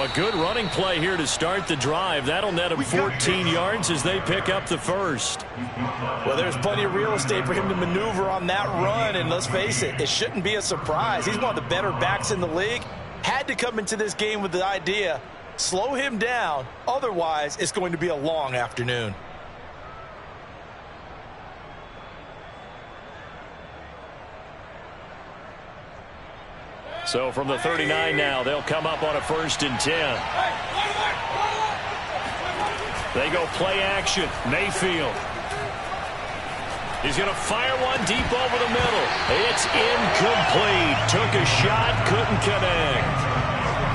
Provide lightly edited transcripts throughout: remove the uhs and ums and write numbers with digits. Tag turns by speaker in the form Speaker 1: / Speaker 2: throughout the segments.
Speaker 1: A good running play here to start the drive. That'll net him 14 yards as they pick up the first.
Speaker 2: Well, there's plenty of real estate for him to maneuver on that run, and let's face it, it shouldn't be a surprise. He's one of the better backs in the league. Had to come into this game with the idea, slow him down, otherwise it's going to be a long afternoon.
Speaker 1: So from the 39 now, they'll come up on a 1st and 10. They go play action. Mayfield. He's going to fire one deep over the middle. It's incomplete. Took a shot, couldn't connect.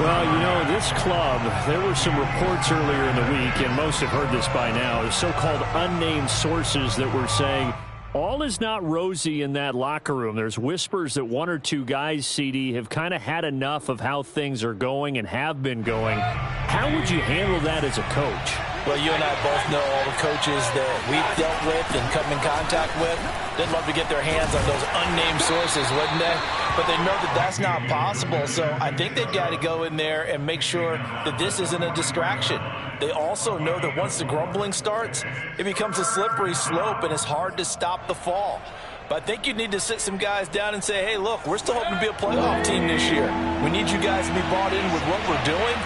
Speaker 3: Well, you know, this club, there were some reports earlier in the week, and most have heard this by now, so-called unnamed sources that were saying all is not rosy in that locker room. There's whispers that one or two guys, CD, have kind of had enough of how things are going and have been going. How would you handle that as a coach?
Speaker 2: Well, you and I both know all the coaches that we've dealt with and come in contact with. They'd love to get their hands on those unnamed sources, wouldn't they? But they know that that's not possible, so I think they've got to go in there and make sure that this isn't a distraction. They also know that once the grumbling starts, it becomes a slippery slope, and it's hard to stop the fall. But I think you need to sit some guys down and say, hey, look, we're still hoping to be a playoff team this year. We need you guys to be bought in with what we're doing.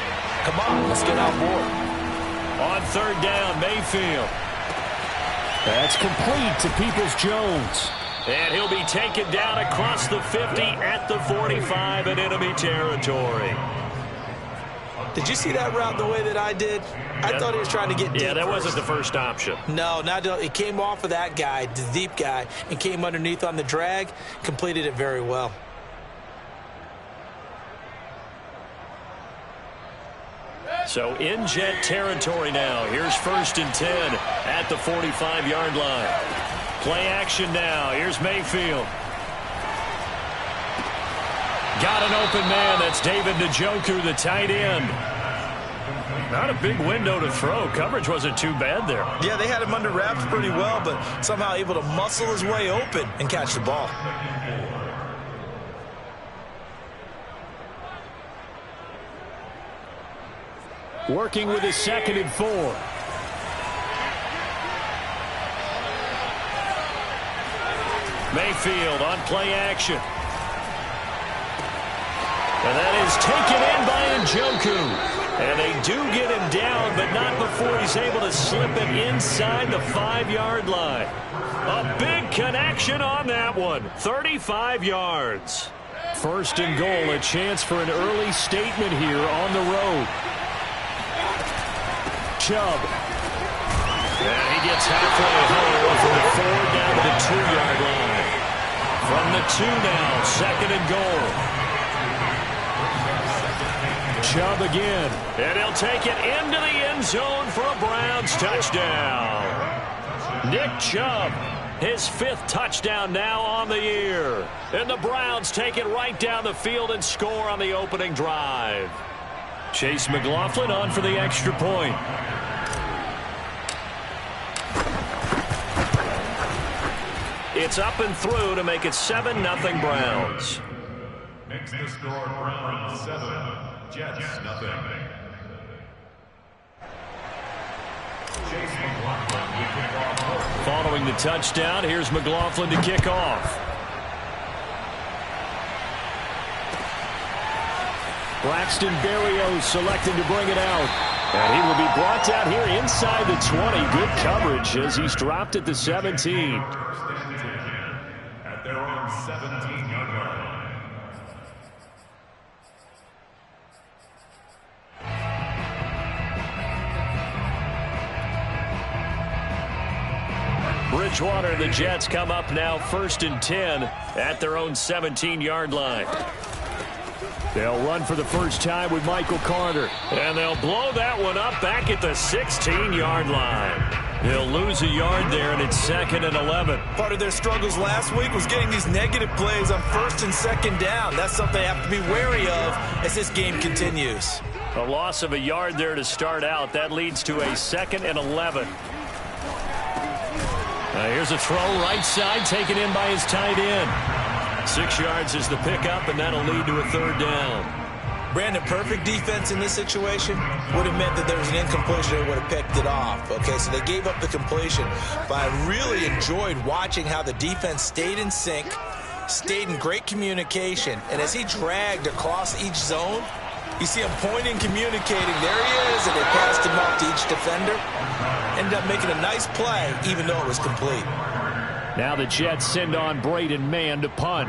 Speaker 2: Come on, let's get on board.
Speaker 1: On 3rd down, Mayfield.
Speaker 3: That's complete to Peoples-Jones.
Speaker 1: And he'll be taken down across the 50 at the 45 in enemy territory.
Speaker 2: Did you see that route the way that I did? I thought he was trying to get deep.
Speaker 1: Yeah, that wasn't the first option.
Speaker 2: No, it came off of that guy, the deep guy, and came underneath on the drag, completed it very well.
Speaker 1: So in Jet territory now. Here's 1st and 10 at the 45-yard line. Play action now. Here's Mayfield. Got an open man. That's David Njoku, the tight end. Not a big window to throw. Coverage wasn't too bad there.
Speaker 2: Yeah, they had him under wraps pretty well, but somehow able to muscle his way open and catch the ball.
Speaker 3: Working with his 2nd and 4.
Speaker 1: Mayfield on play action. And that is taken in by Njoku. And they do get him down, but not before he's able to slip it inside the 5-yard line. A big connection on that one. 35 yards.
Speaker 3: 1st and goal, a chance for an early statement here on the road. Chubb.
Speaker 1: And he gets halfway home from the 4 down to the 2-yard line. From the 2 now, 2nd and goal.
Speaker 3: Chubb again.
Speaker 1: And he'll take it into the end zone for a Browns touchdown. Nick Chubb, his 5th touchdown now on the year. And the Browns take it right down the field and score on the opening drive. Chase McLaughlin on for the extra point. It's up and through to make it 7-0 Browns.
Speaker 4: Makes the score Browns 7, Jets 0.
Speaker 1: Following the touchdown, here's McLaughlin to kick off.
Speaker 3: Braxton Berrios selected to bring it out. And he will be brought down here inside the 20. Good coverage as he's dropped at the 17.
Speaker 4: At their own 17-yard line.
Speaker 1: Bridgewater and the Jets come up now 1st and 10 at their own 17-yard line.
Speaker 3: They'll run for the first time with Michael Carter.
Speaker 1: And they'll blow that one up back at the 16-yard line. They'll lose a yard there, and it's 2nd and 11.
Speaker 2: Part of their struggles last week was getting these negative plays on 1st and 2nd down. That's something they have to be wary of as this game continues.
Speaker 1: A loss of a yard there to start out. That leads to a 2nd and 11. Here's a throw right side taken in by his tight end. 6 yards is the pickup, and that'll lead to a 3rd down.
Speaker 2: Brandon, perfect defense in this situation would have meant that there was an incompletion or would have picked it off. Okay, so they gave up the completion. But I really enjoyed watching how the defense stayed in sync, stayed in great communication. And as he dragged across each zone, you see him pointing, communicating. There he is, and they passed him off to each defender. Ended up making a nice play, even though it was complete.
Speaker 3: Now the Jets send on Braden Mann to punt.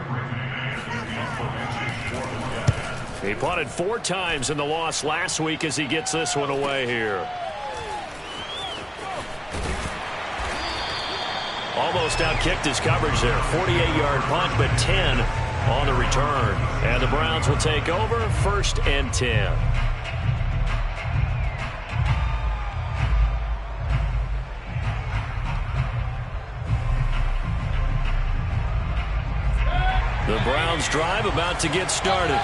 Speaker 1: He punted 4 times in the loss last week as he gets this one away here. Almost outkicked his coverage there. 48-yard punt, but 10 on the return. And the Browns will take over 1st and 10. The Browns drive about to get started.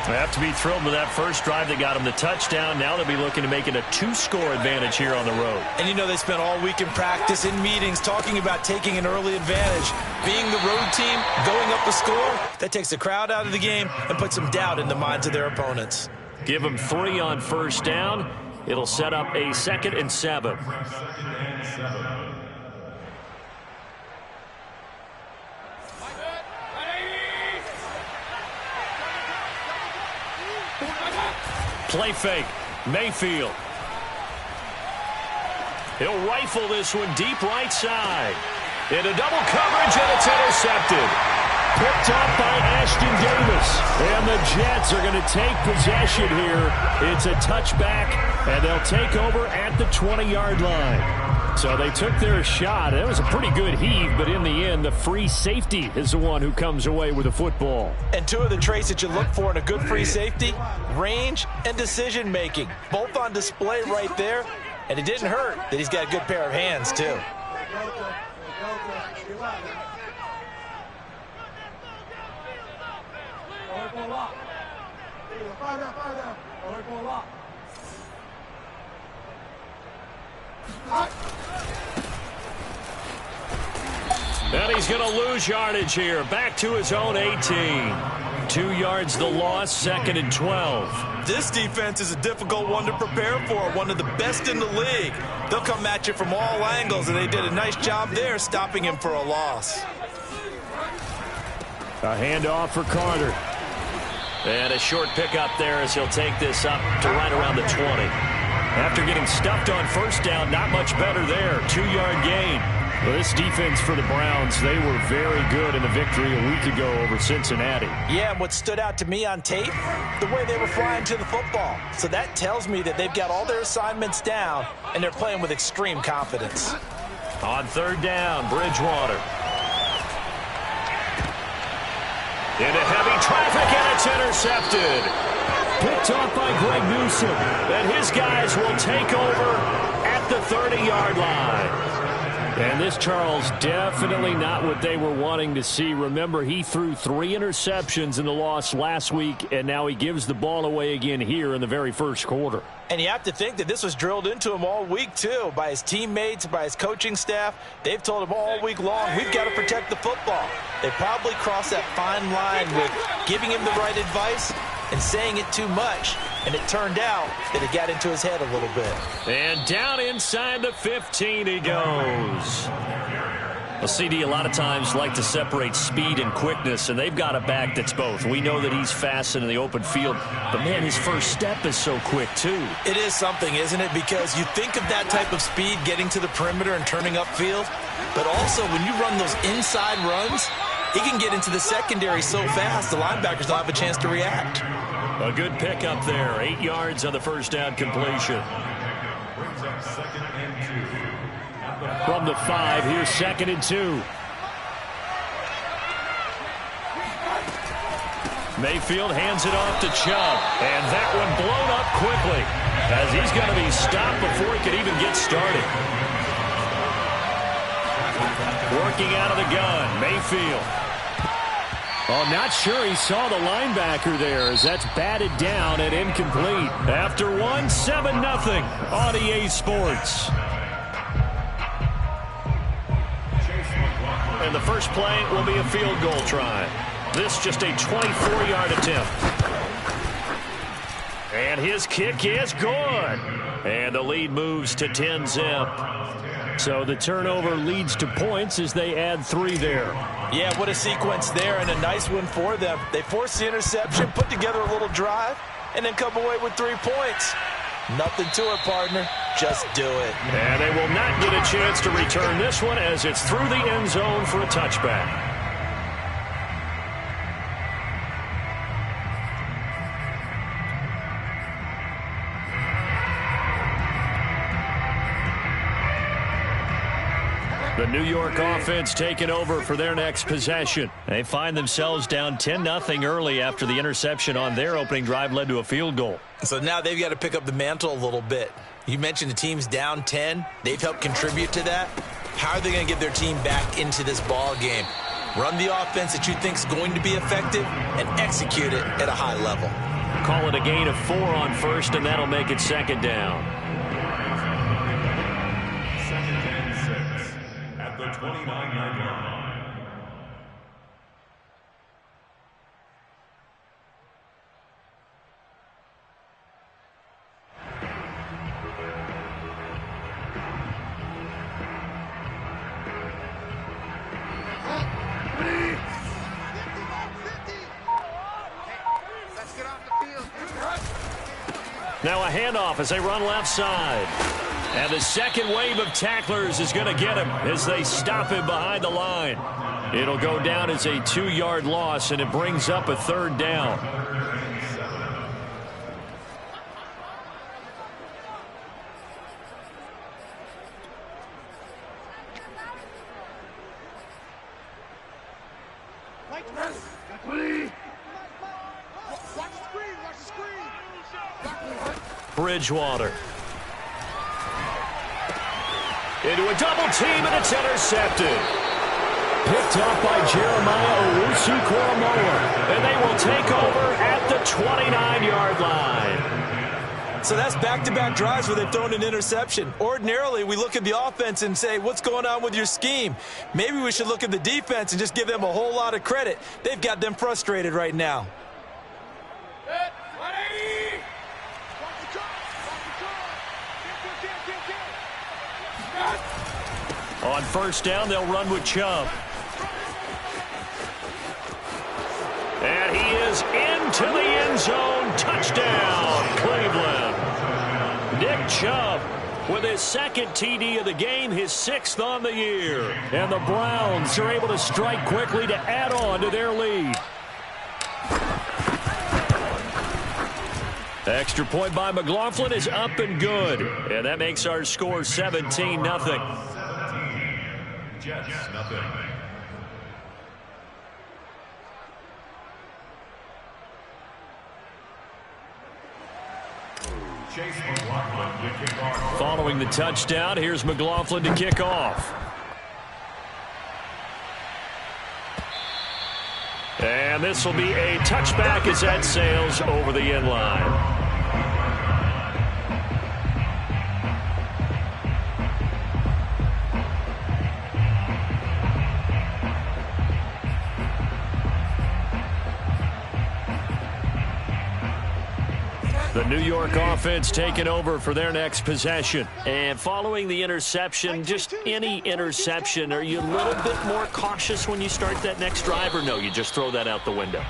Speaker 1: They have to be thrilled with that first drive that got them the touchdown. Now they'll be looking to make it a 2-score advantage here on the road.
Speaker 2: And you know they spent all week in practice, in meetings, talking about taking an early advantage. Being the road team, going up a score, that takes the crowd out of the game and puts some doubt in the minds of their opponents.
Speaker 1: Give them 3 on first down. It'll set up a 2nd and 7. Play fake. Mayfield. He'll rifle this one deep right side. Into double coverage, and it's intercepted. Picked up by Ashton Davis. And the Jets are going to take possession here. It's a touchback, and they'll take over at the 20-yard line. So they took their shot. It was a pretty good heave, but in the end, the free safety is the one who comes away with the football.
Speaker 2: And 2 of the traits that you look for in a good free safety, range and decision-making. Both on display right there, and it didn't hurt that he's got a good pair of hands, too.
Speaker 1: And he's going to lose yardage here. Back to his own 18. 2 yards the loss, 2nd and 12.
Speaker 2: This defense is a difficult one to prepare for, one of the best in the league. They'll come at you from all angles, and they did a nice job there stopping him for a loss.
Speaker 3: A handoff for Carter.
Speaker 1: And a short pickup there as he'll take this up to right around the 20. After getting stuffed on first down, not much better there. 2-yard gain.
Speaker 3: Well, this defense for the Browns, they were very good in the victory a week ago over Cincinnati.
Speaker 2: Yeah, and what stood out to me on tape, the way they were flying to the football. So that tells me that they've got all their assignments down, and they're playing with extreme confidence.
Speaker 1: On 3rd down, Bridgewater. Into heavy traffic, and it's intercepted.
Speaker 3: Picked off by Greg Newsome.
Speaker 1: And his guys will take over at the 30-yard line.
Speaker 3: And this, Charles, definitely not what they were wanting to see. Remember, he threw 3 interceptions in the loss last week, and now he gives the ball away again here in the very first quarter.
Speaker 2: And you have to think that this was drilled into him all week, too, by his teammates, by his coaching staff. They've told him all week long, we've got to protect the football. They probably crossed that fine line with giving him the right advice and saying it too much, and it turned out that it got into his head a little bit.
Speaker 1: And down inside the 15 he goes. Well, CD a lot of times like to separate speed and quickness, and they've got a back that's both. We know that he's fast in the open field, but, man, his first step is so quick, too.
Speaker 2: It is something, isn't it? Because you think of that type of speed getting to the perimeter and turning upfield, but also when you run those inside runs, he can get into the secondary so fast the linebackers don't have a chance to react.
Speaker 1: A good pickup there. 8 yards on the first down completion.
Speaker 3: From the 5, here's 2nd and 2.
Speaker 1: Mayfield hands it off to Chubb. And that one blown up quickly as he's going to be stopped before he could even get started. Working out of the gun, Mayfield.
Speaker 3: Oh, not sure he saw the linebacker there as that's batted down and incomplete.
Speaker 1: After 1, 7-0 on EA Sports. And the first play will be a field goal try. This just a 24-yard attempt. And his kick is good. And the lead moves to 10-zip. So the turnover leads to points as they add 3 there.
Speaker 2: Yeah, what a sequence there, and a nice one for them. They forced the interception, put together a little drive, and then come away with 3 points. Nothing to it, partner. Just do it.
Speaker 1: And they will not get a chance to return this one as it's through the end zone for a touchback. The New York offense taking over for their next possession. They find themselves down 10-0 early after the interception on their opening drive led to a field goal.
Speaker 2: So now they've got to pick up the mantle a little bit. You mentioned the team's down 10. They've helped contribute to that. How are they going to get their team back into this ball game? Run the offense that you think is going to be effective and execute it at a high level.
Speaker 1: Call it a gain of 4 on first, and that'll make it 2nd down.
Speaker 4: 29-yard line.
Speaker 1: Now a handoff as they run left side. And the second wave of tacklers is going to get him as they stop him behind the line. It'll go down as a 2-yard loss, and it brings up a 3rd down. Bridgewater. Into a double team, and it's intercepted. Picked up by Jeremiah Owusu-Koramoah. And they will take over at the 29-yard line.
Speaker 2: So that's back-to-back drives where they've thrown an interception. Ordinarily, we look at the offense and say, what's going on with your scheme? Maybe we should look at the defense and just give them a whole lot of credit. They've got them frustrated right now.
Speaker 1: On 1st down, they'll run with Chubb. And he is into the end zone. Touchdown, Cleveland. Nick Chubb with his 2nd TD of the game, his 6th on the year. And the Browns are able to strike quickly to add on to their lead. Extra point by McLaughlin is up and good. And that makes our score 17-0.
Speaker 4: Jets, nothing. Chase McLaughlin to kick off.
Speaker 1: Following the touchdown, here's McLaughlin to kick off. And this will be a touchback as that sails over the end line. The New York offense taking over for their next possession. And following the interception, just any interception, are you a little bit more cautious when you start that next drive, or no, you just throw that out the window?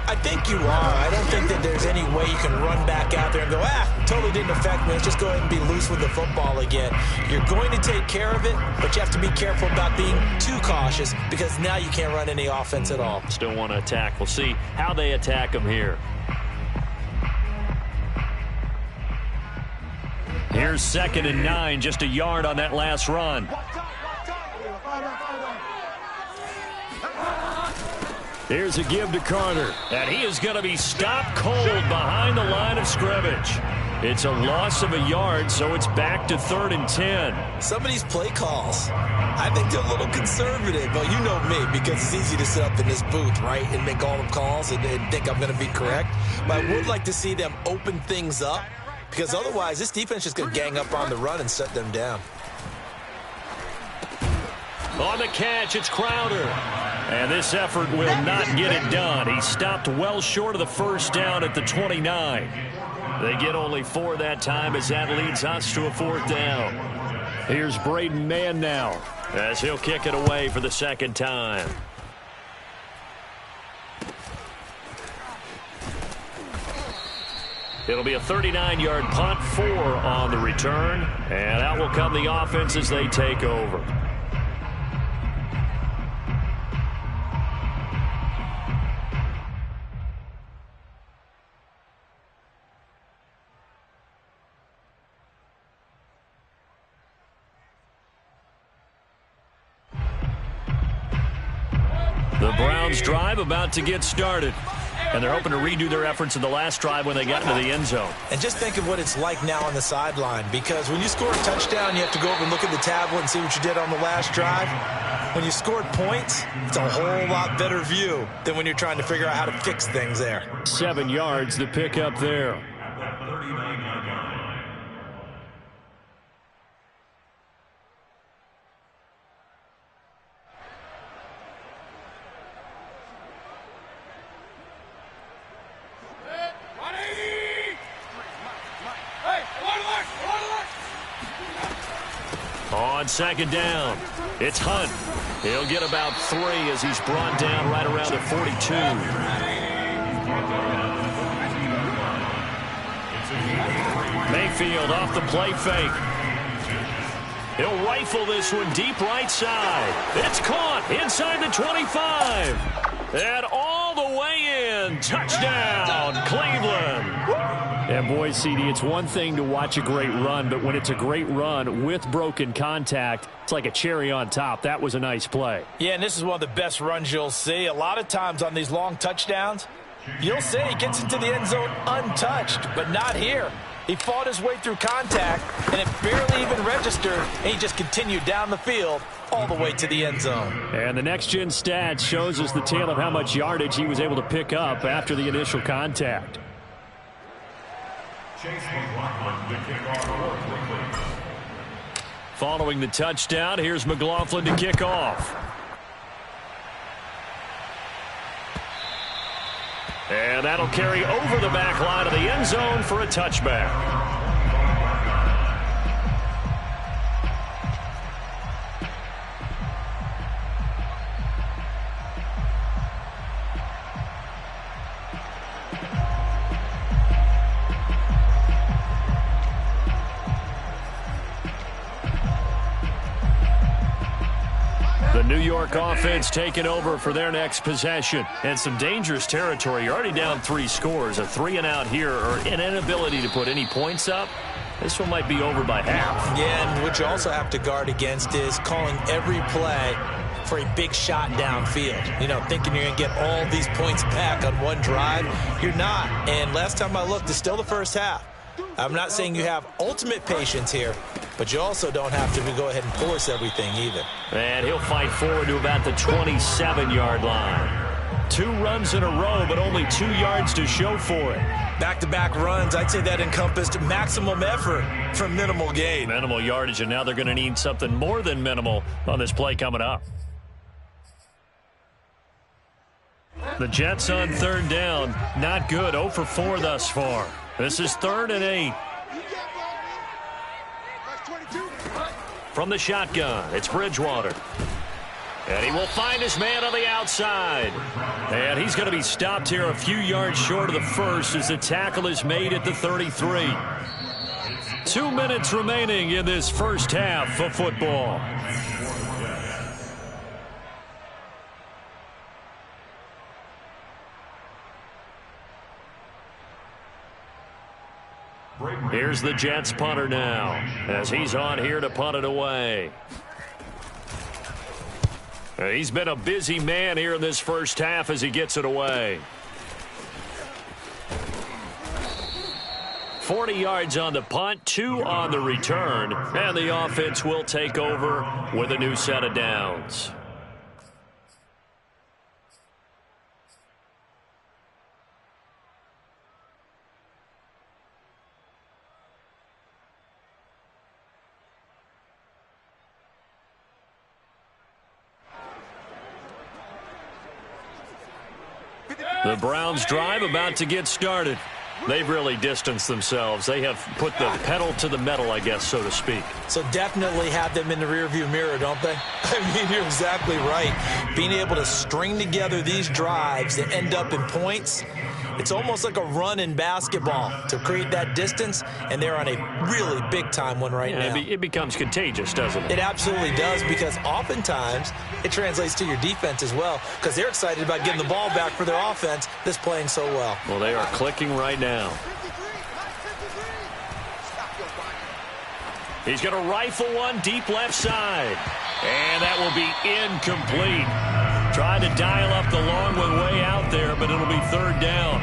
Speaker 2: I think you are. I don't think that there's any way you can run back out there and go, totally didn't affect me. Let's just go ahead and be loose with the football again. You're going to take care of it, but you have to be careful about being too cautious because now you can't run any offense at all.
Speaker 1: Still want to attack. We'll see how they attack them here. Here's 2nd and 9, just a yard on that last run. Here's a give to Carter, and he is going to be stopped cold behind the line of scrimmage. It's a loss of a yard, so it's back to 3rd and 10.
Speaker 2: Some of these play calls, I think they're a little conservative. Well, you know me, because it's easy to sit up in this booth, right, and make all the calls and think I'm going to be correct. But I would like to see them open things up, because otherwise this defense is just going to gang up on the run and shut them down.
Speaker 1: On the catch, it's Crowder. And this effort will not get it done. He stopped well short of the 1st down at the 29. They get only 4 that time as that leads us to a 4th down.
Speaker 3: Here's Braden Mann now,
Speaker 1: as he'll kick it away for the 2nd time. It'll be a 39-yard punt, 4 on the return, and out will come the offense as they take over. The Browns drive about to get started. And they're hoping to redo their efforts in the last drive when they got into the end zone.
Speaker 2: And just think of what it's like now on the sideline, because when you score a touchdown, you have to go over and look at the tablet and see what you did on the last drive. When you scored points, it's a whole lot better view than when you're trying to figure out how to fix things there.
Speaker 3: 7 yards to pick up there.
Speaker 1: On 2nd down, it's Hunt. He'll get about 3 as he's brought down right around the 42. Mayfield off the play fake. He'll rifle this one deep right side. It's caught inside the 25. And all the way in. Touchdown, Cleveland.
Speaker 3: And boy, CD, it's one thing to watch a great run, but when it's a great run with broken contact, it's like a cherry on top. That was a nice play.
Speaker 2: Yeah, and this is one of the best runs you'll see. A lot of times on these long touchdowns, you'll see he gets into the end zone untouched, but not here. He fought his way through contact, and it barely even registered, and he just continued down the field all the way to the end zone.
Speaker 3: And the next-gen stats shows us the tale of how much yardage he was able to pick up after the initial contact.
Speaker 1: Following the touchdown, here's McLaughlin to kick off. And that'll carry over the back line of the end zone for a touchback. The New York offense taking over for their next possession. And some dangerous territory. You're already down 3 scores. A 3-and-out here, or an inability to put any points up. This one might be over by half.
Speaker 2: Yeah, and what you also have to guard against is calling every play for a big shot downfield. You know, thinking you're going to get all these points back on one drive. You're not. And last time I looked, it's still the first half. I'm not saying you have ultimate patience here, but you also don't have to go ahead and force everything either.
Speaker 1: And he'll fight forward to about the 27-yard line. 2 runs in a row, but only 2 yards to show for it.
Speaker 2: Back-to-back runs, I'd say that encompassed maximum effort for minimal gain.
Speaker 1: Minimal yardage, and now they're going to need something more than minimal on this play coming up. The Jets on 3rd down. Not good. 0 for 4 thus far. This is 3rd and 8. From the shotgun, it's Bridgewater. And he will find his man on the outside. And he's going to be stopped here a few yards short of the first as the tackle is made at the 33. 2 minutes remaining in this first half of football. Here's the Jets punter now as he's on here to punt it away. He's been a busy man here in this first half as he gets it away. 40 yards on the punt, 2 on the return, and the offense will take over with a new set of downs. The Browns drive about to get started. They've really distanced themselves. They have put the pedal to the metal, I guess, so to speak.
Speaker 2: So definitely have them in the rearview mirror, don't they? I mean, you're exactly right. Being able to string together these drives that end up in points, it's almost like a run in basketball to create that distance, and they're on a really big-time one right now.
Speaker 1: It becomes contagious, doesn't it?
Speaker 2: It absolutely does, because oftentimes it translates to your defense as well, because they're excited about getting the ball back for their offense that's playing so well.
Speaker 1: Well, they are clicking right now. He's going to rifle one deep left side. And that will be incomplete. Tried to dial up the long one way out there, but it'll be third down.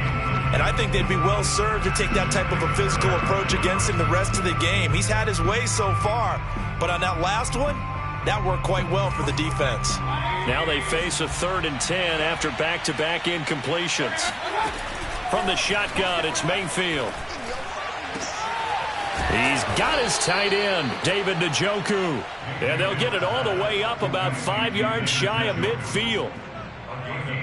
Speaker 2: And I think they'd be well served to take that type of a physical approach against him the rest of the game. He's had his way so far, but on that last one, that worked quite well for the defense.
Speaker 1: Now they face a 3rd and 10 after back-to-back incompletions. From the shotgun, it's Mayfield. He's got his tight end, David Njoku. And they'll get it all the way up about 5 yards shy of midfield.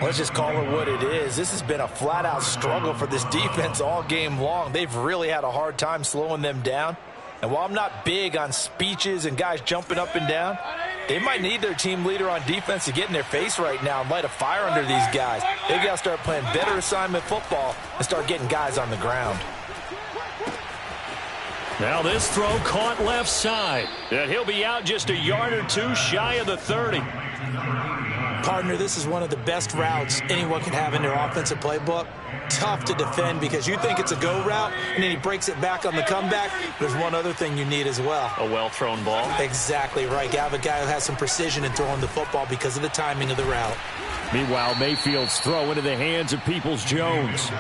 Speaker 2: Let's just call it what it is. This has been a flat-out struggle for this defense all game long. They've really had a hard time slowing them down. And while I'm not big on speeches and guys jumping up and down, they might need their team leader on defense to get in their face right now and light a fire under these guys. They've got to start playing better assignment football and start getting guys on the ground.
Speaker 1: Now this throw caught left side. And he'll be out just a yard or two shy of the 30.
Speaker 2: Partner, this is one of the best routes anyone can have in their offensive playbook. Tough to defend because you think it's a go route, and then he breaks it back on the comeback. There's one other thing you need as well.
Speaker 1: A well-thrown ball.
Speaker 2: Exactly right. You have a guy who has some precision in throwing the football because of the timing of the route.
Speaker 3: Meanwhile, Mayfield's throw into the hands of Peoples-Jones.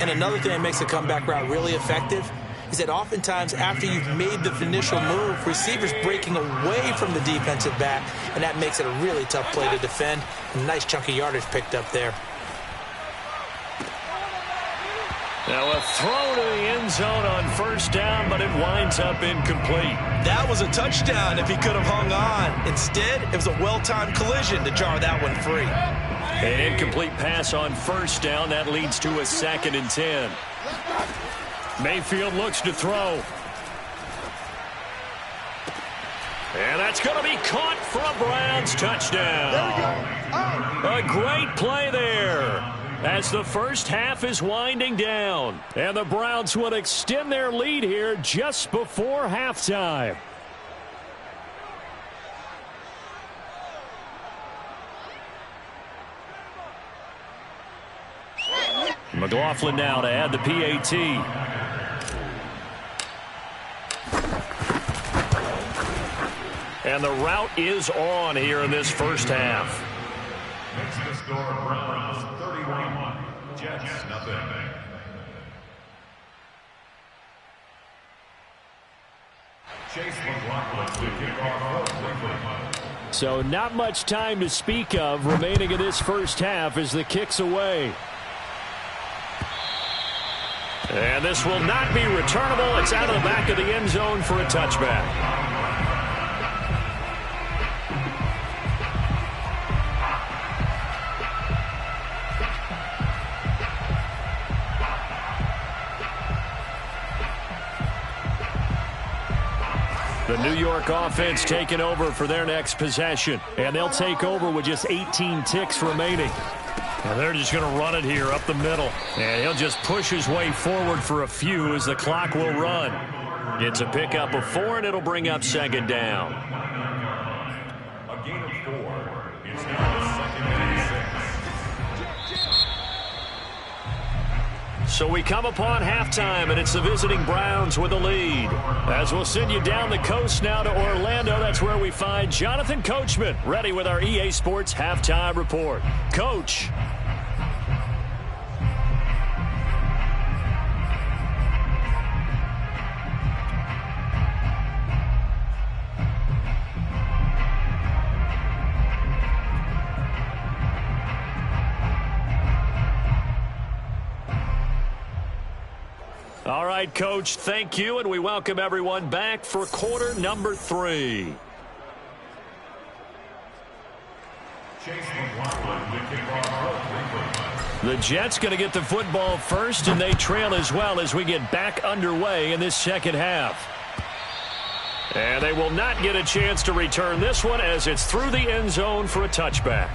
Speaker 2: And another thing that makes a comeback route really effective is that oftentimes after you've made the initial move, receivers breaking away from the defensive back, and that makes it a really tough play to defend. A nice chunk of yardage picked up there.
Speaker 1: Now a throw to the end zone on first down, but it winds up incomplete.
Speaker 2: That was a touchdown if he could have hung on. Instead, it was a well-timed collision to jar that one free.
Speaker 1: An incomplete pass on first down. That leads to a 2nd and 10. Mayfield looks to throw. And that's going to be caught for a Browns touchdown. A great play there as the first half is winding down. And the Browns will extend their lead here just before halftime. McLaughlin now to add the PAT. And the route is on here in this first half.
Speaker 4: Makes the score Browns 31, Jets nothing. Chase McLaughlin to kick off for
Speaker 3: So not much time to speak of remaining in this first half as the kick's away.
Speaker 1: And this will not be returnable. It's out of the back of the end zone for a touchback. The New York offense taking over for their next possession. And they'll take over with just 18 ticks remaining. And they're just going to run it here up the middle. And he'll just push his way forward for a few as the clock will run. It's a pickup of 4, and it'll bring up 2nd down.
Speaker 4: A gain of 4. It's now 2nd and 6.
Speaker 1: So we come upon halftime, and it's the visiting Browns with the lead. As we'll send you down the coast now to Orlando, that's where we find Jonathan Coachman, ready with our EA Sports Halftime Report. Coach. All right, Coach, thank you, and we welcome everyone back for quarter number 3.
Speaker 4: Chase McLaughlin to kick off for
Speaker 1: The Jets going to get the football first, and they trail as well as we get back underway in this second half. And they will not get a chance to return this one as it's through the end zone for a touchback.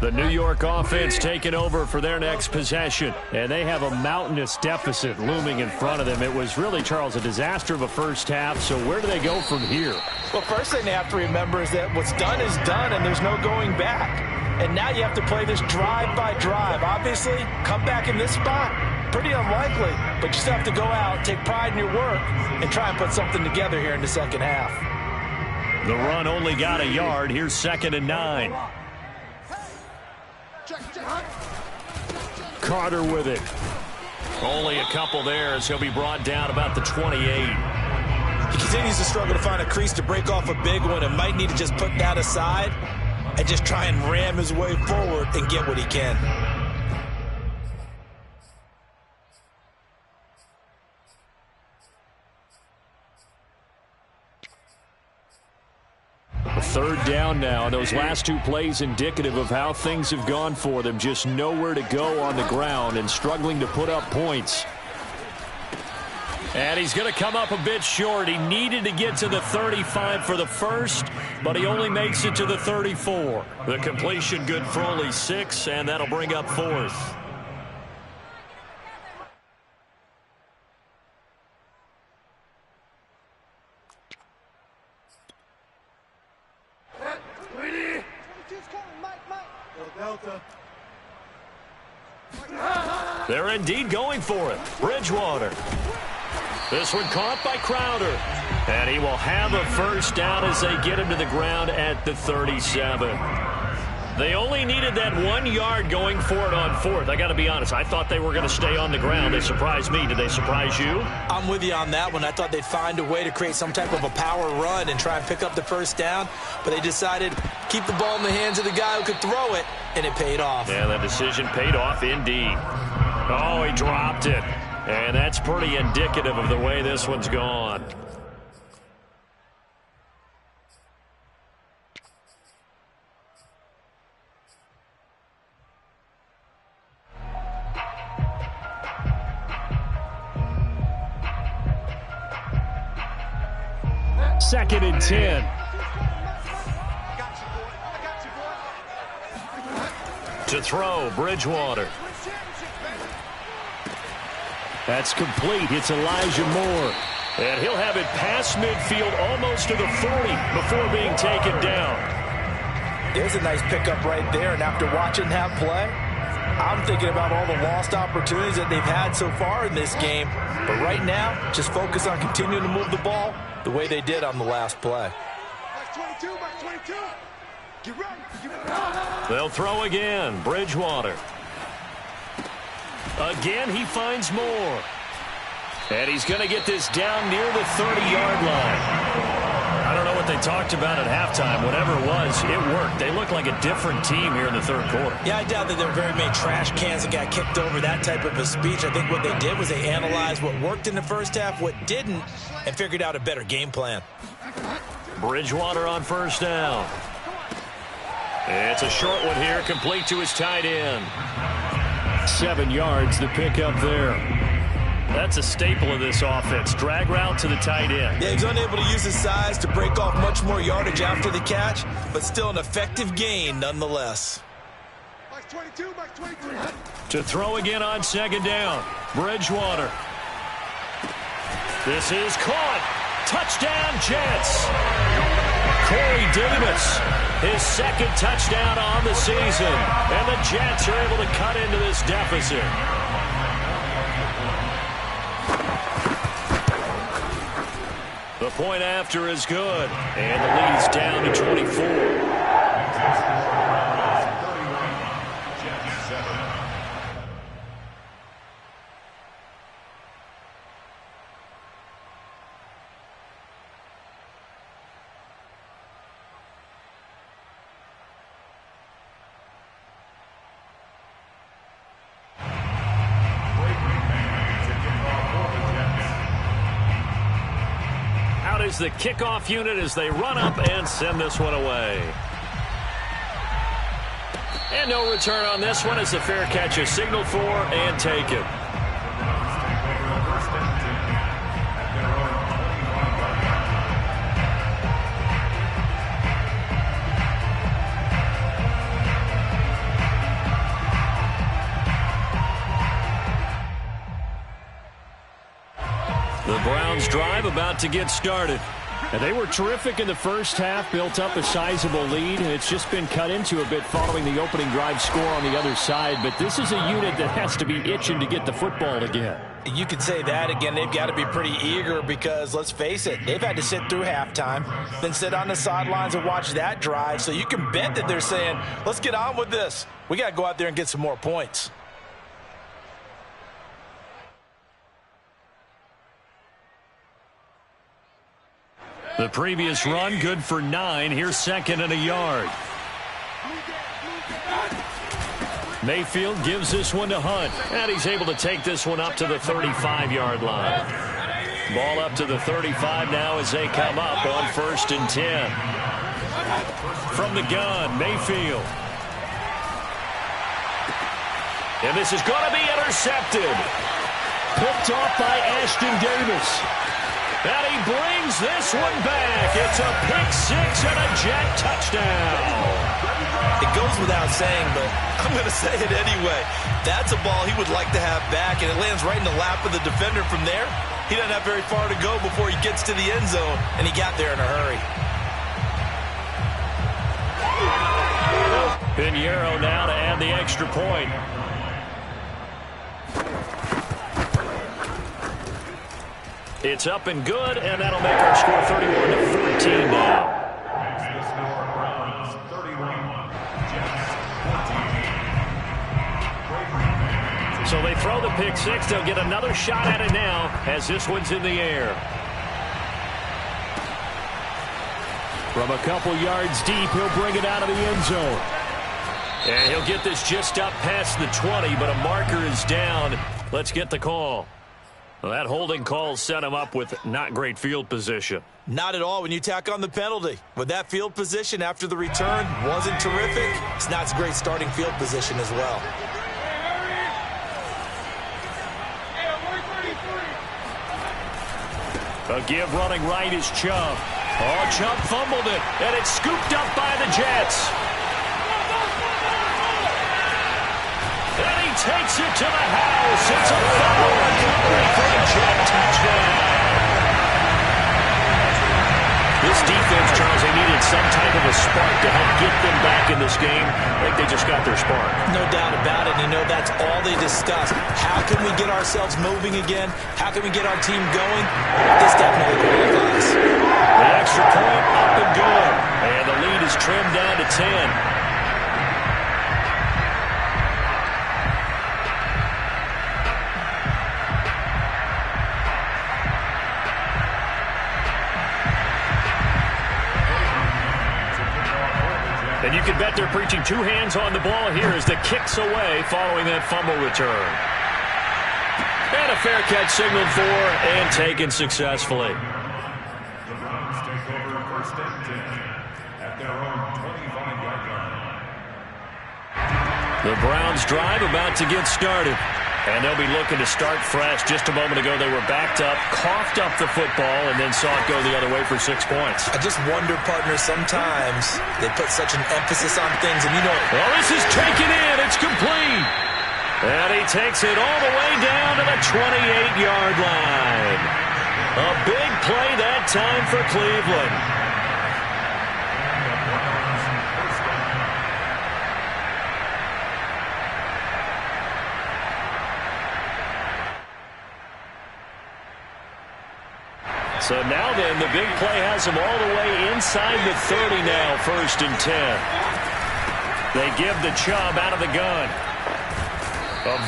Speaker 1: The New York offense taking over for their next possession. And they have a mountainous deficit looming in front of them. It was really, Charles, a disaster of a first half. So where do they go from here?
Speaker 2: Well, first thing they have to remember is that what's done is done, and there's no going back. And now you have to play this drive by drive. Obviously, come back in this spot, pretty unlikely. But you still have to go out, take pride in your work, and try and put something together here in the second half.
Speaker 1: The run only got a yard. Here's 2nd and 9. Carter with it. Only a couple there as he'll be brought down about the 28.
Speaker 2: He continues to struggle to find a crease to break off a big one and might need to just put that aside and just try and ram his way forward and get what he can.
Speaker 1: Third down now. Those last two plays indicative of how things have gone for them. Just nowhere to go on the ground and struggling to put up points. And he's going to come up a bit short. He needed to get to the 35 for the first, but he only makes it to the 34. The completion good for only 6, and that'll bring up 4th. They're indeed going for it. Bridgewater. This one caught by Crowder. And he will have a first down as they get him to the ground at the 37. They only needed that 1 yard going for it on 4th. I got to be honest, I thought they were going to stay on the ground. They surprised me. Did they surprise you?
Speaker 2: I'm with you on that one. I thought they'd find a way to create some type of a power run and try and pick up the first down, but they decided keep the ball in the hands of the guy who could throw it, and it paid off.
Speaker 1: Yeah, that decision paid off indeed. Oh, he dropped it. And that's pretty indicative of the way this one's gone. Second and 10. To throw, Bridgewater. That's complete. It's Elijah Moore. And he'll have it past midfield almost to the 40 before being taken down.
Speaker 2: There's a nice pickup right there, and after watching that play, I'm thinking about all the lost opportunities that they've had so far in this game. But right now, just focus on continuing to move the ball the way they did on the last play.
Speaker 1: They'll throw again. Bridgewater. Again, he finds Moore. And he's going to get this down near the 30-yard line. I don't know what they talked about at halftime. Whatever it was, it worked. They look like a different team here in the third quarter.
Speaker 2: Yeah, I doubt that there were very many trash cans that got kicked over, that type of a speech. I think what they did was they analyzed what worked in the first half, what didn't, and figured out a better game plan.
Speaker 1: Bridgewater on first down. It's a short one here, complete to his tight end. 7 yards, the pickup there. That's a staple of this offense. Drag route to the tight end.
Speaker 2: Yeah, he's unable to use his size to break off much more yardage after the catch, but still an effective gain nonetheless.
Speaker 1: To throw again on second down. Bridgewater. This is caught. Touchdown, Jets. Corey Davis, his second touchdown on the season. And the Jets are able to cut into this deficit. The point after is good. And the lead's down to 24. is the kickoff unit as they run up and send this one away. And no return on this one as the fair catch is signaled for and taken. The Browns drive about to get started.
Speaker 3: And they were terrific in the first half, built up a sizable lead, and it's just been cut into a bit following the opening drive score on the other side. But this is a unit that has to be itching to get the football again.
Speaker 2: You could say that again. They've got to be pretty eager because, let's face it, they've had to sit through halftime, then sit on the sidelines and watch that drive. So you can bet that they're saying, let's get on with this. We got to go out there and get some more points.
Speaker 1: The previous run, good for 9. Here's second and a yard. Mayfield gives this one to Hunt. And he's able to take this one up to the 35-yard line. Ball up to the 35 now as they come up on 1st and 10. From the gun, Mayfield. And this is going to be intercepted. Picked off by Ashton Davis. And he brings this one back. It's a pick-6 and a Jet touchdown.
Speaker 2: It goes without saying, but I'm going to say it anyway. That's a ball he would like to have back, and it lands right in the lap of the defender from there. He doesn't have very far to go before he gets to the end zone, and he got there in a hurry.
Speaker 1: Pinheiro now to add the extra point. It's up and good, and that'll make our score 31-14 now. So they throw the pick-6. They'll get another shot at it now as this one's in the air.
Speaker 3: From a couple yards deep, he'll bring it out of the end zone.
Speaker 1: And he'll get this just up past the 20, but a marker is down. Let's get the call. Well, that holding call set him up with not great field position.
Speaker 2: Not at all when you tack on the penalty. With that field position after the return wasn't terrific, it's not a great starting field position as well.
Speaker 1: A give running right is Chubb. Oh, Chubb fumbled it, and it's scooped up by the Jets. And he takes it to the house. It's a fumble recovery for a Jet touchdown. This defense, Charles, they needed some type of a spark to help get them back in this game. I think they just got their spark.
Speaker 2: No doubt about it. You know, that's all they discussed. How can we get ourselves moving again? How can we get our team going? This definitely qualifies.
Speaker 1: The extra point up and good. And the lead is trimmed down to 10. And you can bet they're preaching two hands on the ball here as the kick's away following that fumble return. And a fair catch signaled for and taken successfully.
Speaker 4: The Browns take over 1st and 10 at their own 25-yard line.
Speaker 1: The Browns drive about to get started. And they'll be looking to start fresh. Just a moment ago, they were backed up, coughed up the football, and then saw it go the other way for 6 points.
Speaker 2: I just wonder, partner, sometimes they put such an emphasis on things, and you know...
Speaker 1: Well, this is taken in. It's complete. And he takes it all the way down to the 28-yard line. A big play that time for Cleveland. So now then, the big play has them all the way inside the 30 now, 1st and 10. They give the Chubb out of the gun.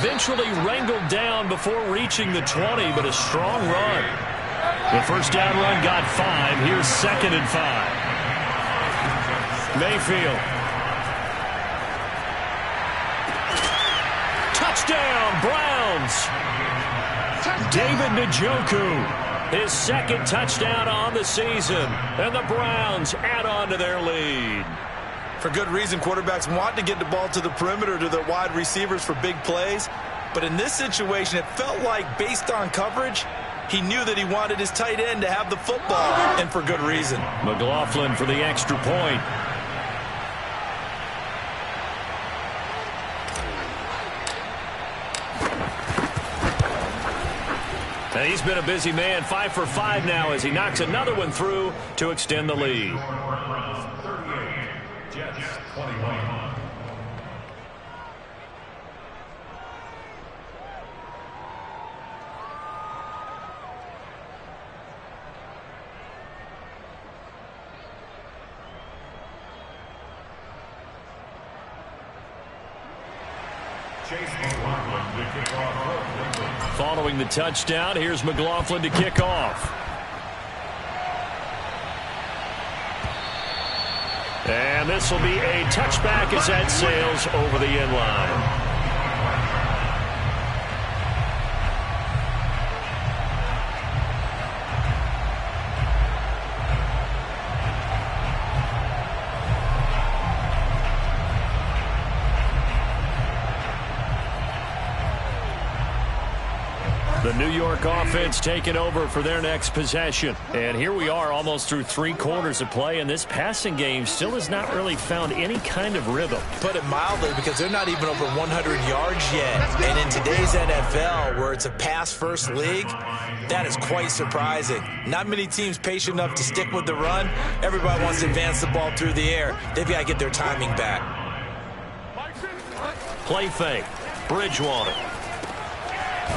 Speaker 1: Eventually wrangled down before reaching the 20, but a strong run. The first down run got 5. Here's 2nd and 5. Mayfield. Touchdown, Browns. David Njoku. his second touchdown on the season, and the Browns add on to their lead.
Speaker 2: For good reason, quarterbacks want to get the ball to the perimeter to their wide receivers for big plays. But in this situation, it felt like, based on coverage, he knew that he wanted his tight end to have the football, and for good reason.
Speaker 1: McLaughlin for the extra point. And he's been a busy man, 5 for 5 now as he knocks another one through to extend the lead.
Speaker 4: 38, Jets 21.
Speaker 1: Following the touchdown, here's McLaughlin to kick off. And this will be a touchback as that sails over the end line. The New York offense taking over for their next possession. And here we are almost through 3 quarters of play, and this passing game still has not really found any kind of rhythm.
Speaker 2: Put it mildly, because they're not even over 100 yards yet. And in today's NFL, where it's a pass-first league, that is quite surprising. Not many teams patient enough to stick with the run. Everybody wants to advance the ball through the air. They've got to get their timing back.
Speaker 1: Play fake. Bridgewater.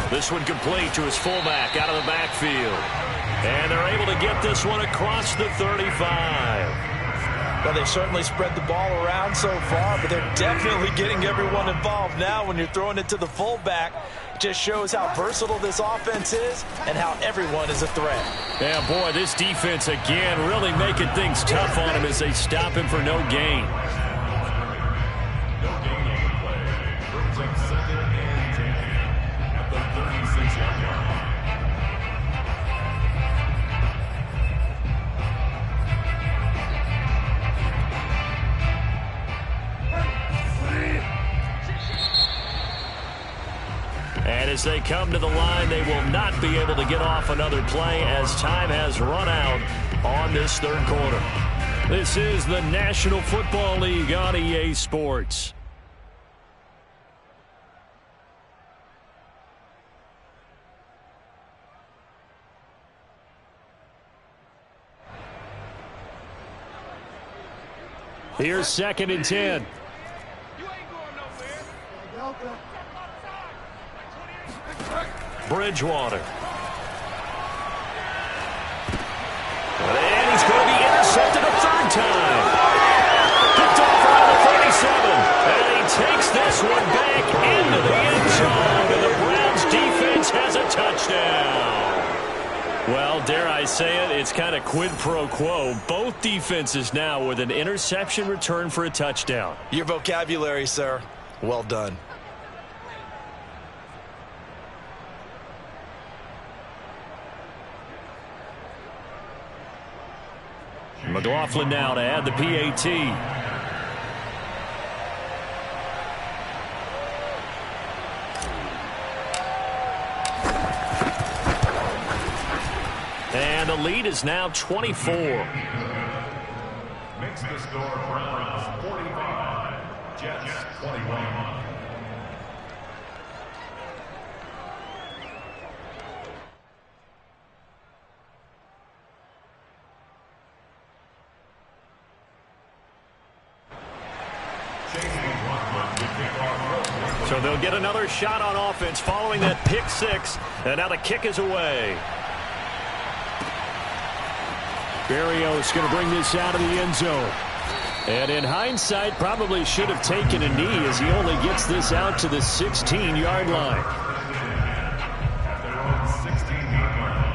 Speaker 1: This one complete to his fullback out of the backfield. And they're able to get this one across the 35.
Speaker 2: Well, they've certainly spread the ball around so far, but they're definitely getting everyone involved now when you're throwing it to the fullback. It just shows how versatile this offense is and how everyone is a threat.
Speaker 1: Yeah, boy, this defense again really making things tough on him as they stop him for no gain. And as they come to the line, they will not be able to get off another play as time has run out on this third quarter. This is the National Football League on EA Sports. Here's 2nd and 10. Bridgewater. And he's going to be intercepted a 3rd time. Picked off around the 37. And he takes this one back into the end zone. And the Browns defense has a touchdown. Well, dare I say it, it's kind of quid pro quo. Both defenses now with an interception return for a touchdown.
Speaker 2: Your vocabulary, sir. Well done.
Speaker 1: McLaughlin now to add the PAT. And the lead is now 24.
Speaker 4: Makes the score Browns 45, Jets 21.
Speaker 1: So they'll get another shot on offense following that pick 6. And now the kick is away. Berrios going to bring this out of the end zone. And in hindsight, probably should have taken a knee as he only gets this out to the 16-yard line.
Speaker 4: At their own 16-yard line.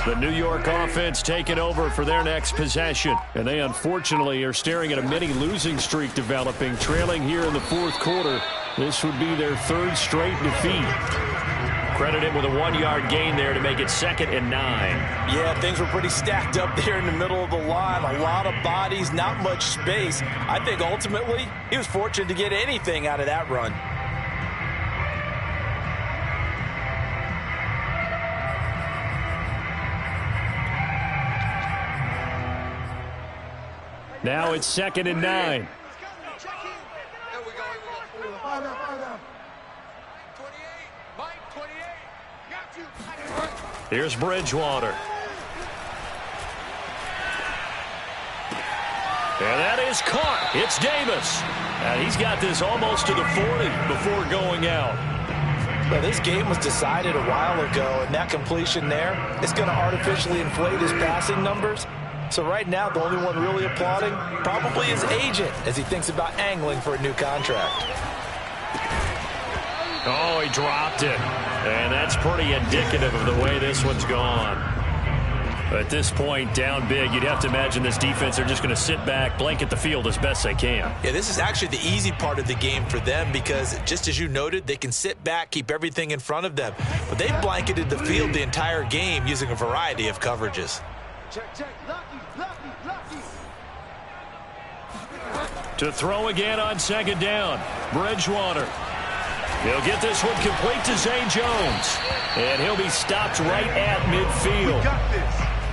Speaker 3: The New York offense taking over for their next possession. And they unfortunately are staring at a mini losing streak developing, trailing here in the fourth quarter. This would be their third straight defeat. Credited with a 1-yard gain there to make it 2nd and 9.
Speaker 2: Yeah, things were pretty stacked up there in the middle of the line. A lot of bodies, not much space. I think ultimately he was fortunate to get anything out of that run.
Speaker 3: Now it's 2nd and 9. Here's Bridgewater. And that is caught. It's Davis. And he's got this almost to the 40 before going out.
Speaker 2: Well, this game was decided a while ago, and that completion there is going to artificially inflate his passing numbers. So right now, the only one really applauding probably his agent as he thinks about angling for a new contract.
Speaker 3: Oh, he dropped it. And that's pretty indicative of the way this one's gone. At this point, down big, you'd have to imagine this defense are just going to sit back, blanket the field as best they can.
Speaker 2: Yeah, this is actually the easy part of the game for them because, just as you noted, they can sit back, keep everything in front of them. But they've blanketed the field the entire game using a variety of coverages.
Speaker 5: Check. Lucky.
Speaker 3: To throw again on 2nd down. Bridgewater. He'll get this one complete to Zay Jones. And he'll be stopped right at midfield.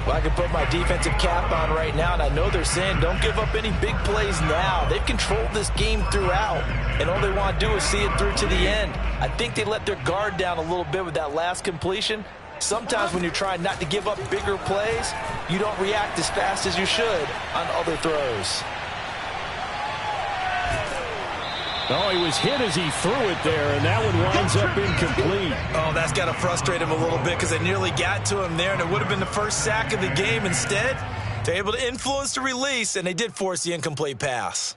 Speaker 2: Well, I can put my defensive cap on right now, and I know they're saying don't give up any big plays now. They've controlled this game throughout, and all they want to do is see it through to the end. I think they let their guard down a little bit with that last completion. Sometimes when you're trying not to give up bigger plays, you don't react as fast as you should on other throws.
Speaker 3: Oh, he was hit as he threw it there, and that one winds up incomplete.
Speaker 2: Oh, that's got to frustrate him a little bit because they nearly got to him there, and it would have been the first sack of the game. Instead, they're able to influence the release, and they did force the incomplete pass.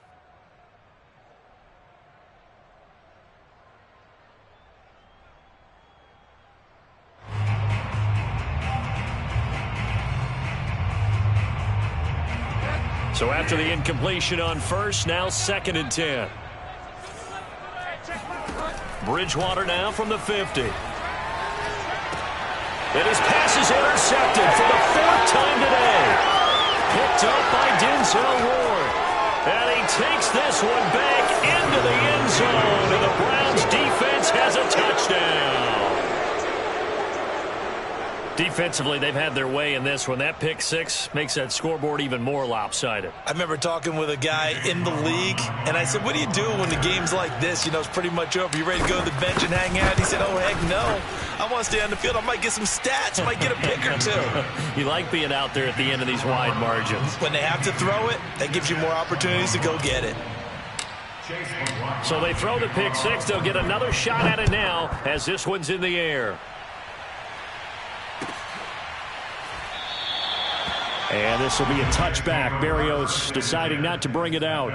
Speaker 3: So after the incompletion on first, now 2nd and 10. Bridgewater now from the 50. And his pass is intercepted for the 4th time today. Picked up by Denzel Ward. And he takes this one back into the end zone. And the Browns defense has a touchdown. Defensively, they've had their way in this one. That pick 6 makes that scoreboard even more lopsided.
Speaker 2: I remember talking with a guy in the league, and I said, what do you do when the game's like this? You know, it's pretty much over. You ready to go to the bench and hang out? He said, oh, heck no. I want to stay on the field. I might get some stats. I might get a pick or two.
Speaker 3: You like being out there at the end of these wide margins.
Speaker 2: When they have to throw it, that gives you more opportunities to go get it.
Speaker 3: So they throw the pick 6. They'll get another shot at it now as this one's in the air. And this will be a touchback. Berrios deciding not to bring it out.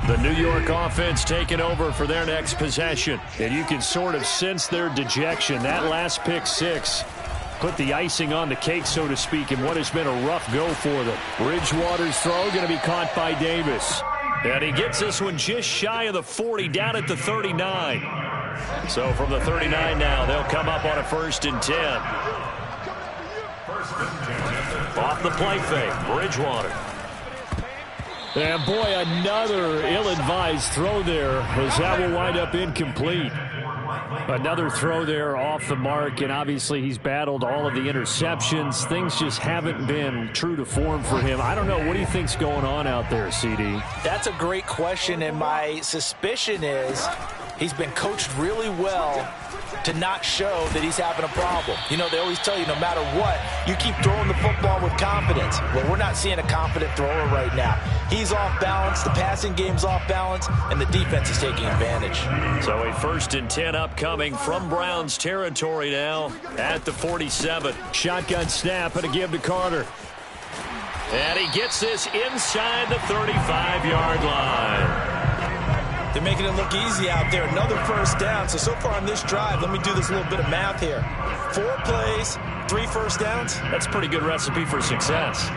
Speaker 3: The New York offense taking over for their next possession. And you can sort of sense their dejection. That last pick 6 put the icing on the cake, so to speak, in what has been a rough go for them. Bridgewater's throw going to be caught by Davis. And he gets this one just shy of the 40, down at the 39. So from the 39 now, they'll come up on a 1st and 10. Off the play fake, Bridgewater. And boy, another ill-advised throw there, as that will wind up incomplete. Another throw there off the mark, and obviously he's battled all of the interceptions. Things just haven't been true to form for him. I don't know. What do you think's going on out there, CD?
Speaker 2: That's a great question, and my suspicion is he's been coached really well to not show that he's having a problem. You know, they always tell you no matter what, you keep throwing the football with confidence. Well, we're not seeing a confident thrower right now. He's off balance, the passing game's off balance, and the defense is taking advantage.
Speaker 3: So a 1st and 10 upcoming from Browns territory now at the 47. Shotgun snap and a give to Carter.
Speaker 1: And he gets this inside the 35-yard line.
Speaker 2: They're making it look easy out there. Another first down. So far on this drive, let me do this little bit of math here. 4 plays, 3 first downs.
Speaker 1: That's a pretty good recipe for success.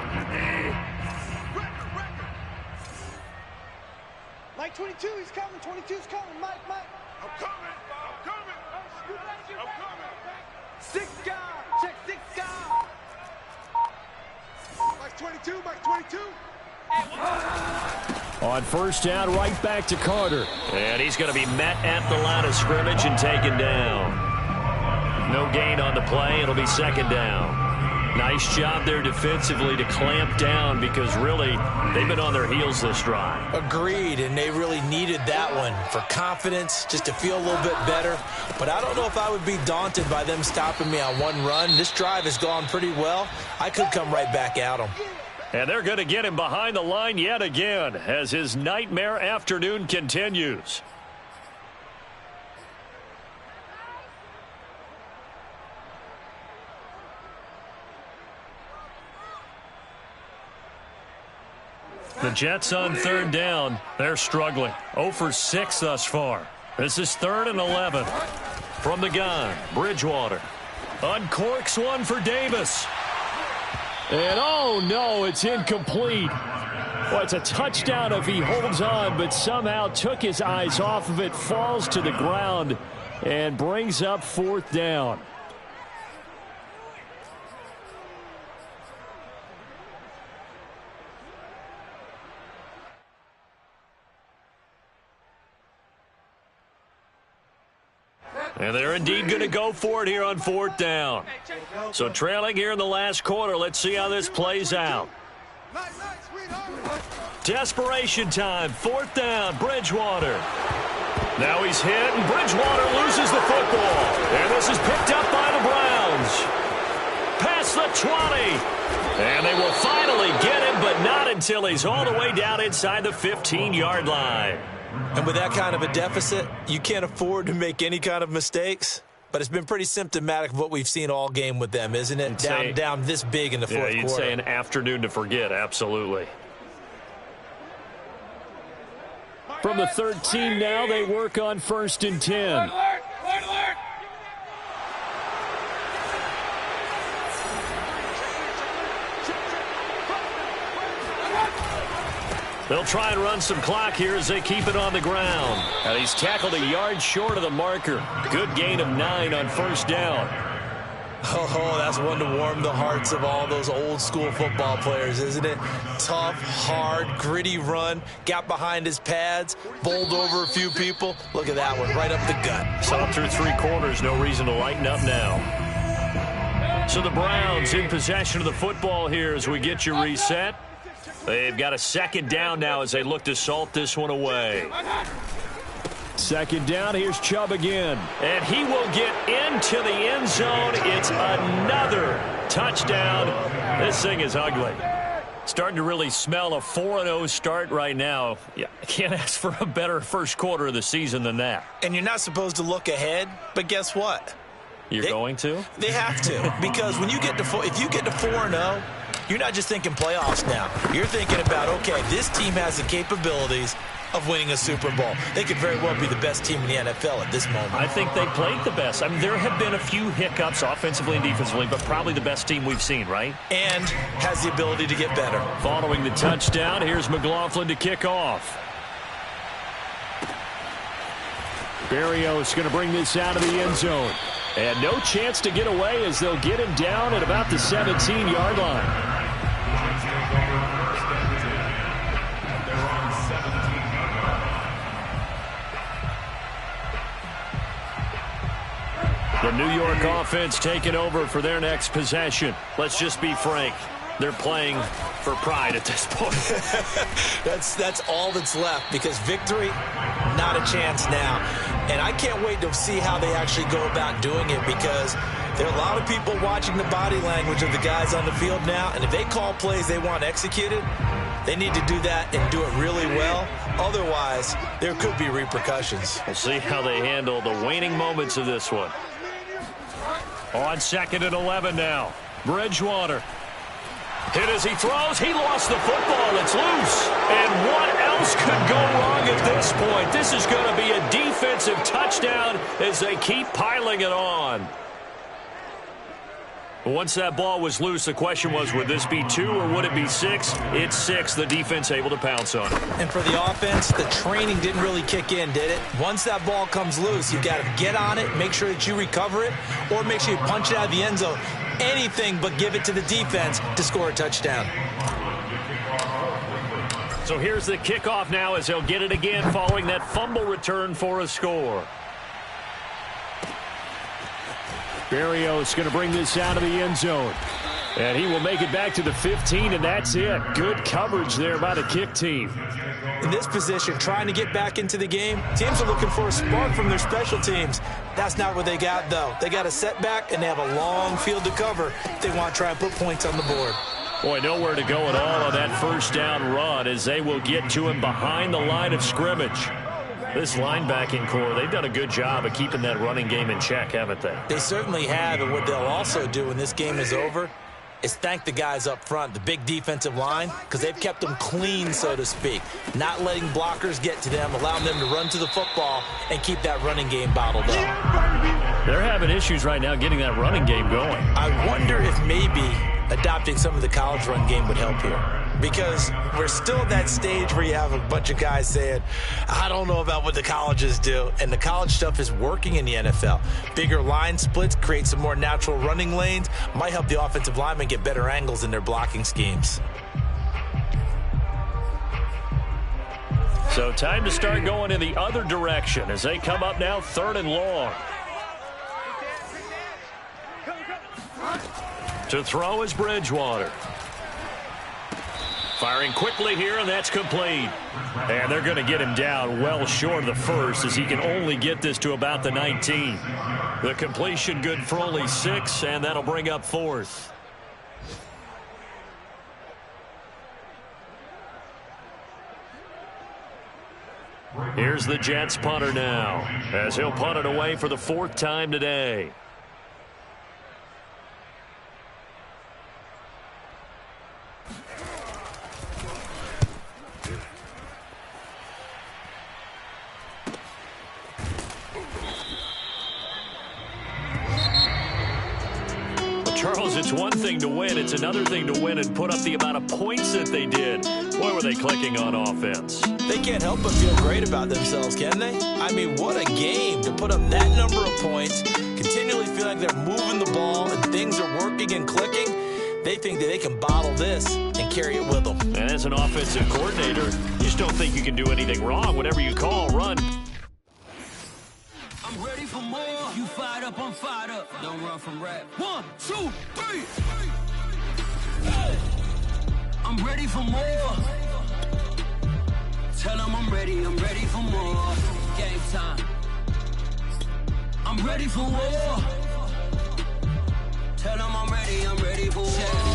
Speaker 5: Mike 22, he's coming. 22's coming. Mike.
Speaker 4: I'm coming. I'm coming.
Speaker 5: 6 guard. Check 6 guard. Mike 22.
Speaker 3: On first down, right back to Carter.
Speaker 1: And he's going to be met at the line of scrimmage and taken down. No gain on the play. It'll be second down. Nice job there defensively to clamp down because really they've been on their heels this drive.
Speaker 2: Agreed, and they really needed that one for confidence, just to feel a little bit better. But I don't know if I would be daunted by them stopping me on one run. This drive has gone pretty well. I could come right back at them.
Speaker 1: And they're going to get him behind the line yet again as his nightmare afternoon continues. The Jets on third down. They're struggling. 0 for 6 thus far. This is 3rd and 11. From the gun, Bridgewater. Uncorks one for Davis.
Speaker 3: And oh no, it's incomplete. Well, it's a touchdown if he holds on, but somehow took his eyes off of it, falls to the ground, and brings up 4th down.
Speaker 1: And they're indeed going to go for it here on 4th down. So trailing here in the last quarter. Let's see how this plays out. Desperation time. 4th down. Bridgewater. Now he's hit, and Bridgewater loses the football. And this is picked up by the Browns. Past the 20. And they will finally get him, but not until he's all the way down inside the 15-yard line.
Speaker 2: And with that kind of a deficit, you can't afford to make any kind of mistakes. But it's been pretty symptomatic of what we've seen all game with them, isn't it? Down this big in the fourth quarter.
Speaker 1: You'd say an afternoon to forget, absolutely.
Speaker 3: From the 13 now, they work on 1st and 10.
Speaker 1: They'll try and run some clock here as they keep it on the ground. And he's tackled a yard short of the marker. Good gain of 9 on 1st down.
Speaker 2: Oh, that's one to warm the hearts of all those old school football players, isn't it? Tough, hard, gritty run. Got behind his pads, bowled over a few people. Look at that one, right up the gut.
Speaker 1: Saw through 3 quarters, no reason to lighten up now. So the Browns in possession of the football here as we get you reset. They've got a 2nd down now as they look to salt this one away.
Speaker 3: 2nd down, here's Chubb again.
Speaker 1: And he will get into the end zone. It's another touchdown. This thing is ugly. Starting to really smell a 4-0 start right now. Yeah, I can't ask for a better first quarter of the season than that.
Speaker 2: And you're not supposed to look ahead, but guess what?
Speaker 1: You're going to?
Speaker 2: They have to, because when you get to if you get to 4-0, you're not just thinking playoffs now. You're thinking about, okay, this team has the capabilities of winning a Super Bowl. They could very well be the best team in the NFL at this moment.
Speaker 1: I think they played the best. I mean, there have been a few hiccups offensively and defensively, but probably the best team we've seen, right?
Speaker 2: And has the ability to get better.
Speaker 3: Following the touchdown, here's McLaughlin to kick off. Berrios going to bring this out of the end zone. And no chance to get away as they'll get him down at about the 17-yard line. The New York offense taking over for their next possession. Let's just be frank. They're playing for pride at this point.
Speaker 2: That's all that's left, because victory, not a chance now. And I can't wait to see how they actually go about doing it, because there are a lot of people watching the body language of the guys on the field now, and if they call plays they want executed, they need to do that and do it really well. Otherwise, there could be repercussions.
Speaker 1: We'll see how they handle the waning moments of this one. On 2nd and 11 now. Bridgewater. Hit as he throws. He lost the football. It's loose. And what else could go wrong at this point? This is going to be a defensive touchdown as they keep piling it on. Once that ball was loose, the question was, would this be 2 or would it be 6? It's 6. The defense able to pounce on it.
Speaker 2: And for the offense, the training didn't really kick in, did it? Once that ball comes loose, you got to get on it, make sure that you recover it, or make sure you punch it out of the end zone. Anything but give it to the defense to score a touchdown.
Speaker 1: So here's the kickoff now as they'll get it again following that fumble return for a score.
Speaker 3: Berrios going to bring this out of the end zone. And he will make it back to the 15, and that's it. Good coverage there by the kick team.
Speaker 2: In this position, trying to get back into the game, teams are looking for a spark from their special teams. That's not what they got, though. They got a setback, and they have a long field to cover if they want to try and put points on the board.
Speaker 3: Boy, nowhere to go at all on that first down run as they will get to him behind the line of scrimmage. This linebacking core, they've done a good job of keeping that running game in check, haven't they?
Speaker 2: They certainly have, and what they'll also do when this game is over is thank the guys up front, the big defensive line, because they've kept them clean, so to speak. Not letting blockers get to them, allowing them to run to the football and keep that running game bottled up.
Speaker 3: They're having issues right now getting that running game going.
Speaker 2: I wonder if maybe adopting some of the college run game would help here. Because we're still at that stage where you have a bunch of guys saying, I don't know about what the colleges do. And the college stuff is working in the NFL. Bigger line splits, create some more natural running lanes, might help the offensive linemen get better angles in their blocking schemes.
Speaker 3: So time to start going in the other direction as they come up now 3rd and long. To throw is Bridgewater. Firing quickly here, and that's complete. And they're going to get him down well short of the first as he can only get this to about the 19. The completion good for only 6, and that'll bring up 4th. Here's the Jets punter now as he'll punt it away for the 4th time today. Charles, it's one thing to win. It's another thing to win and put up the amount of points that they did. Boy, were they clicking on offense.
Speaker 2: They can't help but feel great about themselves, can they? I mean, what a game to put up that number of points, continually feel like they're moving the ball and things are working and clicking. They think that they can bottle this and carry it with them.
Speaker 3: And as an offensive coordinator, you just don't think you can do anything wrong. Whatever you call, run.
Speaker 6: I'm ready for more. You fired up, I'm fired up. Don't run from rap. 1, 2, 3. Hey. I'm ready for more. Tell them I'm ready for more. Game time. I'm ready for war. Tell them I'm ready for war.